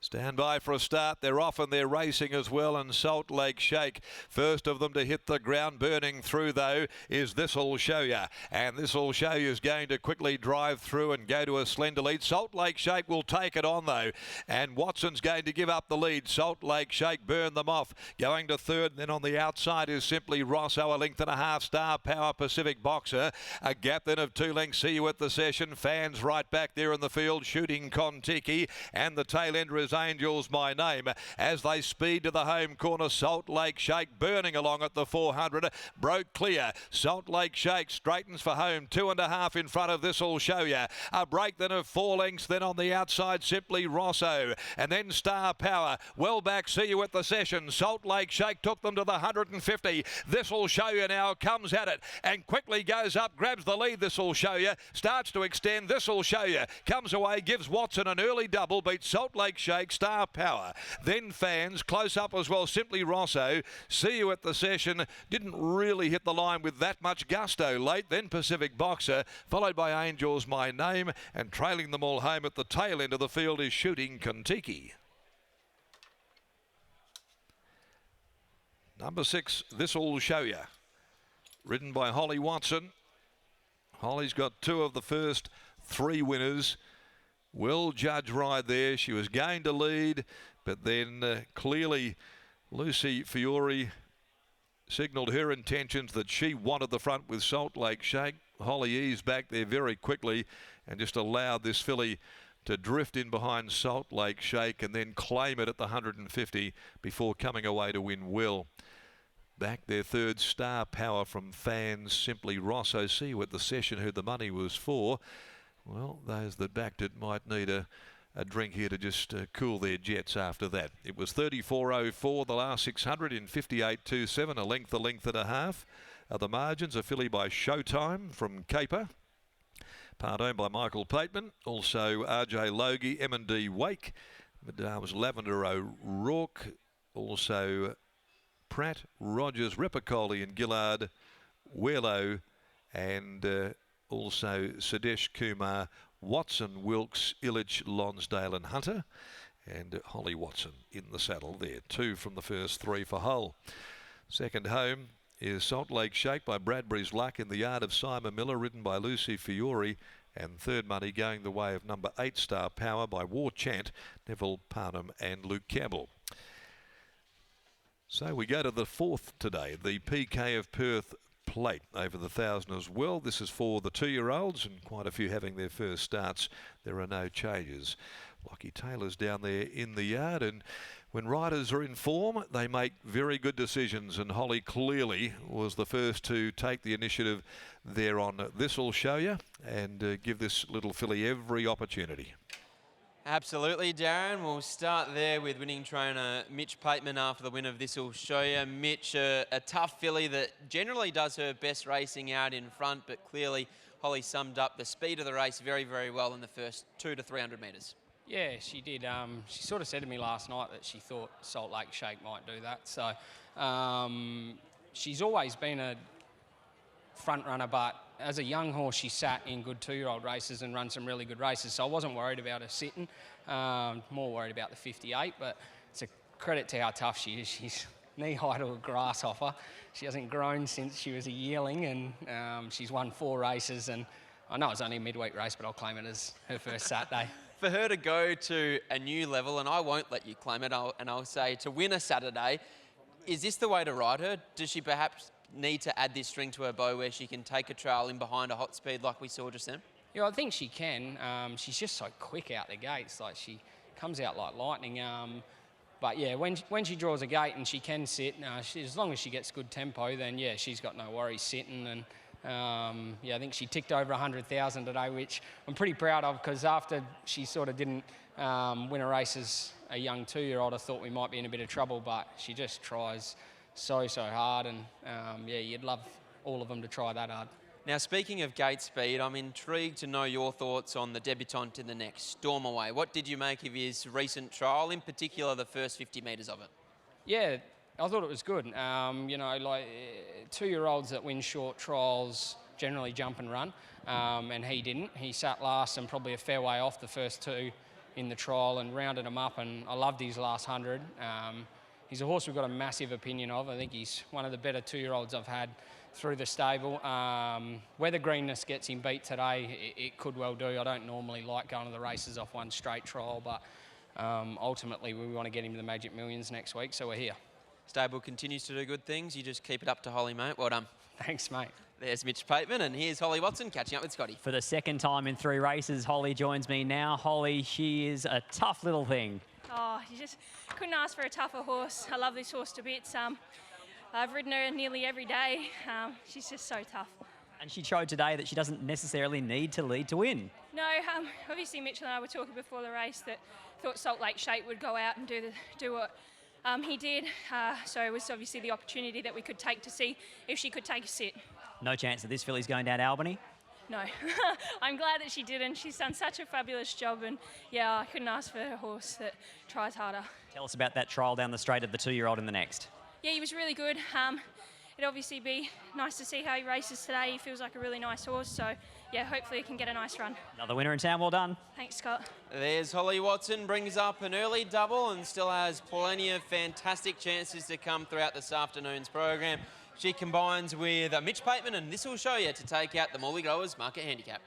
Stand by for a start. They're off and they're racing as well. And Salt Lake Shake, first of them to hit the ground. Burning through though is This'll Show Ya, and This'll Show Ya is going to quickly drive through and go to a slender lead. Salt Lake Shake will take it on though, and Watson's going to give up the lead. Salt Lake Shake burned them off, going to third. And then on the outside is Simply Rosso, a length and a half. Star Power, Pacific Boxer, a gap then of 2 lengths. See You at the Session, Fans right back there in the field, Shooting Kontiki, and the tail ender is Angels My Name. As they speed to the home corner, Salt Lake Shake burning along at the 400, broke clear. Salt Lake Shake straightens for home, 2.5 in front of This'll Show Ya. A break then of 4 lengths, then on the outside Simply Rosso, and then Star Power. Well back, See You at the Session. Salt Lake Shake took them to the 150. This'll Show Ya now comes at it and quickly goes up, grabs the lead. This'll Show Ya starts to extend. This'll Show Ya comes away, gives Watson an early double, beats Salt Lake Shake, Star Power. Then Fans, close up as well, Simply Rosso. See You at the Session didn't really hit the line with that much gusto late. Then Pacific Boxer, followed by Angels My Name, and trailing them all home at the tail end of the field is Shooting Kontiki. Number 6, This'll Show Ya, ridden by Holly Watson. Holly's got 2 of the first 3 winners. Well judged ride there. She was going to lead, but then clearly Lucy Fiore signalled her intentions that she wanted the front with Salt Lake Shake. Holly eased back there very quickly and just allowed this filly to drift in behind Salt Lake Shake and then claim it at the 150 before coming away to win well. Back their third, Star Power from Fans, Simply Rosso. See You at the Session, who the money was for. Well, those that backed it might need a drink here to just cool their jets after that. It was 34.04 the last 600 in 58.27, a length and a half. The margins, a filly by Showtime from Caper, part owned by Michael Pateman. Also RJ Logie, M&D Wake, Madam's Lavender O'Rourke, also Pratt, Rogers, Repicoli and Gillard, Weirlow, and also Sadesh Kumar, Watson, Wilkes, Illich, Lonsdale and Hunter, and Holly Watson in the saddle there. 2 from the first 3 for Hull. Second home is Salt Lake Shake by Bradbury's Luck in the yard of Simon Miller, ridden by Lucy Fiore, and third money going the way of number 8, Star Power by War Chant, Neville Parnham and Luke Campbell. So we go to the 4th today, the PK of Perth Plate over the 1,000 as well. This is for the 2-year-olds and quite a few having their first starts. There are no changes. Lockie Taylor's down there in the yard, and when riders are in form, they make very good decisions, and Holly clearly was the first to take the initiative there on This'll Show Ya and give this little filly every opportunity. Absolutely, Darren. We'll start there with winning trainer Mitch Pateman after the win of This'll Show Ya. Mitch, a tough filly that generally does her best racing out in front, but clearly Holly summed up the speed of the race very, very well in the first 200 to 300 metres. Yeah, she did. She sort of said to me last night that she thought Salt Lake Shake might do that. So she's always been a front runner, but as a young horse, she sat in good 2-year-old races and run some really good races. So I wasn't worried about her sitting, more worried about the 58, but it's a credit to how tough she is. She's knee-high to a grasshopper. She hasn't grown since she was a yearling, and she's won 4 races, and I know it's only a midweek race, but I'll claim it as her first Saturday. For her to go to a new level, and I won't let you claim it, I'll say to win a Saturday, is this the way to ride her? Does she perhaps need to add this string to her bow where she can take a trail in behind a hot speed like we saw just then? Yeah, I think she can. She's just so quick out the gates. Like, she comes out like lightning. But yeah, when she draws a gate and she can sit, as long as she gets good tempo, then yeah, she's got no worries sitting. And yeah, I think she ticked over 100,000 today, which I'm pretty proud of, because after she sort of didn't win a race as a young 2-year-old, I thought we might be in a bit of trouble, but she just tries so hard, and yeah, you'd love all of them to try that hard. Now, speaking of gate speed, I'm intrigued to know your thoughts on the debutant in the next, Storm Away. What did you make of his recent trial, in particular the first 50 metres of it? Yeah, I thought it was good. You know, like 2-year-olds that win short trials generally jump and run, and he didn't. He sat last and probably a fair way off the first 2 in the trial and rounded him up, and I loved his last 100. He's a horse we've got a massive opinion of. I think he's one of the better 2-year-olds I've had through the stable. Whether greenness gets him beat today, it could well do. I don't normally like going to the races off one straight trial, but ultimately we want to get him to the Magic Millions next week, so we're here. Stable continues to do good things. You just keep it up to Holly, mate. Well done. Thanks, mate. There's Mitch Pateman, and here's Holly Watson catching up with Scotty. For the second time in 3 races, Holly joins me now. Holly, she is a tough little thing. Oh, you just couldn't ask for a tougher horse. I love this horse to bits. I've ridden her nearly every day. She's just so tough. And she showed today that she doesn't necessarily need to lead to win. No, obviously Mitchell and I were talking before the race that thought Salt Lake Shape would go out and do what he did. So it was obviously the opportunity that we could take to see if she could take a sit. No chance that this filly's going down to Albany? No. I'm glad that she didn't. She's done such a fabulous job, and yeah, I couldn't ask for a horse that tries harder. Tell us about that trial down the straight of the 2-year-old in the next. Yeah, he was really good. It'd obviously be nice to see how he races today. He feels like a really nice horse, so yeah, hopefully he can get a nice run. Another winner in town, well done. Thanks, Scott. There's Holly Watson, brings up an early double and still has plenty of fantastic chances to come throughout this afternoon's program. She combines with Mitch Pateman, and this will show you to take out the Morley Growers Market Handicap.